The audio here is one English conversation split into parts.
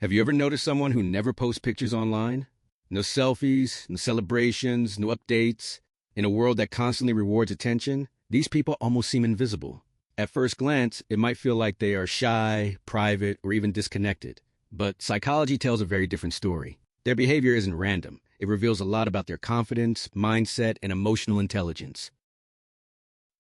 Have you ever noticed someone who never posts pictures online? No selfies, no celebrations, no updates. In a world that constantly rewards attention, these people almost seem invisible. At first glance, it might feel like they are shy, private, or even disconnected. But psychology tells a very different story. Their behavior isn't random. It reveals a lot about their confidence, mindset, and emotional intelligence.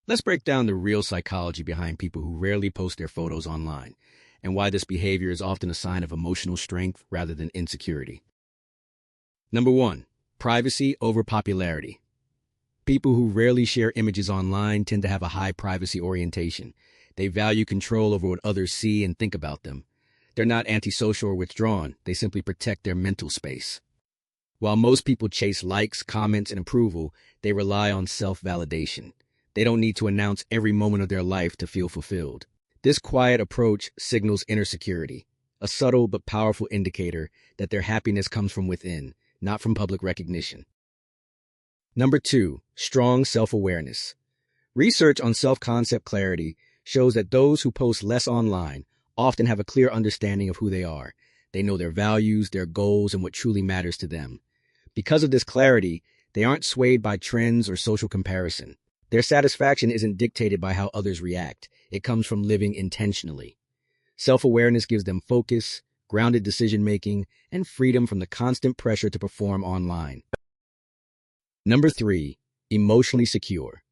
Let's break down the real psychology behind people who rarely post their photos online, and why this behavior is often a sign of emotional strength rather than insecurity. Number 1. Privacy over popularity. People who rarely share images online tend to have a high privacy orientation. They value control over what others see and think about them. They're not antisocial or withdrawn. They simply protect their mental space. While most people chase likes, comments, and approval, they rely on self-validation. They don't need to announce every moment of their life to feel fulfilled. This quiet approach signals inner security, a subtle but powerful indicator that their happiness comes from within, not from public recognition. Number 2, strong self-awareness. Research on self-concept clarity shows that those who post less online often have a clear understanding of who they are. They know their values, their goals, and what truly matters to them. Because of this clarity, they aren't swayed by trends or social comparison. Their satisfaction isn't dictated by how others react. It comes from living intentionally. Self-awareness gives them focus, grounded decision-making, and freedom from the constant pressure to perform online. Number 3, emotionally secure.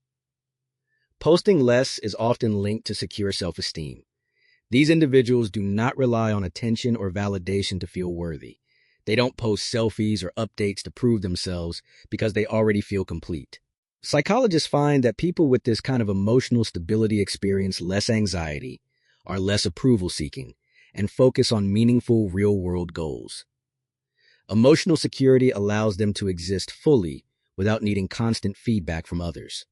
Posting less is often linked to secure self-esteem. These individuals do not rely on attention or validation to feel worthy. They don't post selfies or updates to prove themselves because they already feel complete. Psychologists find that people with this kind of emotional stability experience less anxiety, are less approval-seeking, and focus on meaningful real-world goals. Emotional security allows them to exist fully without needing constant feedback from others.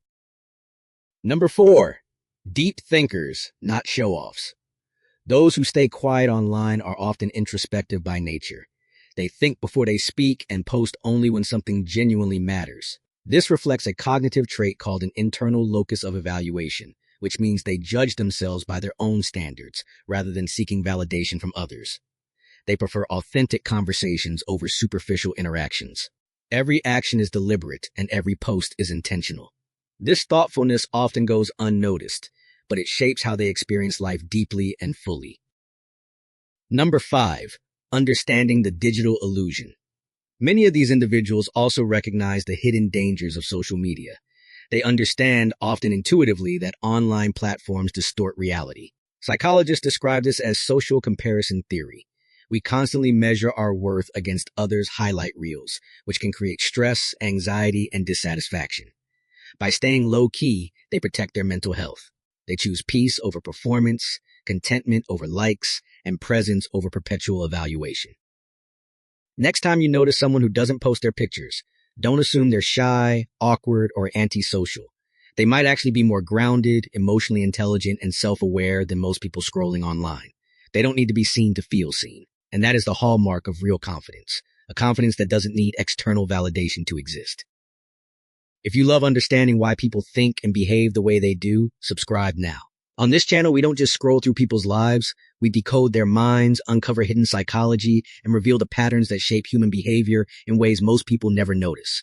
Number 4, deep thinkers, not show-offs. Those who stay quiet online are often introspective by nature. They think before they speak and post only when something genuinely matters. This reflects a cognitive trait called an internal locus of evaluation, which means they judge themselves by their own standards rather than seeking validation from others. They prefer authentic conversations over superficial interactions. Every action is deliberate and every post is intentional. This thoughtfulness often goes unnoticed, but it shapes how they experience life deeply and fully. Number 5, understanding the digital illusion. Many of these individuals also recognize the hidden dangers of social media. They understand, often intuitively, that online platforms distort reality. Psychologists describe this as social comparison theory. We constantly measure our worth against others' highlight reels, which can create stress, anxiety, and dissatisfaction. By staying low-key, they protect their mental health. They choose peace over performance, contentment over likes, and presence over perpetual evaluation. Next time you notice someone who doesn't post their pictures, don't assume they're shy, awkward, or antisocial. They might actually be more grounded, emotionally intelligent, and self-aware than most people scrolling online. They don't need to be seen to feel seen. And that is the hallmark of real confidence, a confidence that doesn't need external validation to exist. If you love understanding why people think and behave the way they do, subscribe now. On this channel, we don't just scroll through people's lives. We decode their minds, uncover hidden psychology, and reveal the patterns that shape human behavior in ways most people never notice.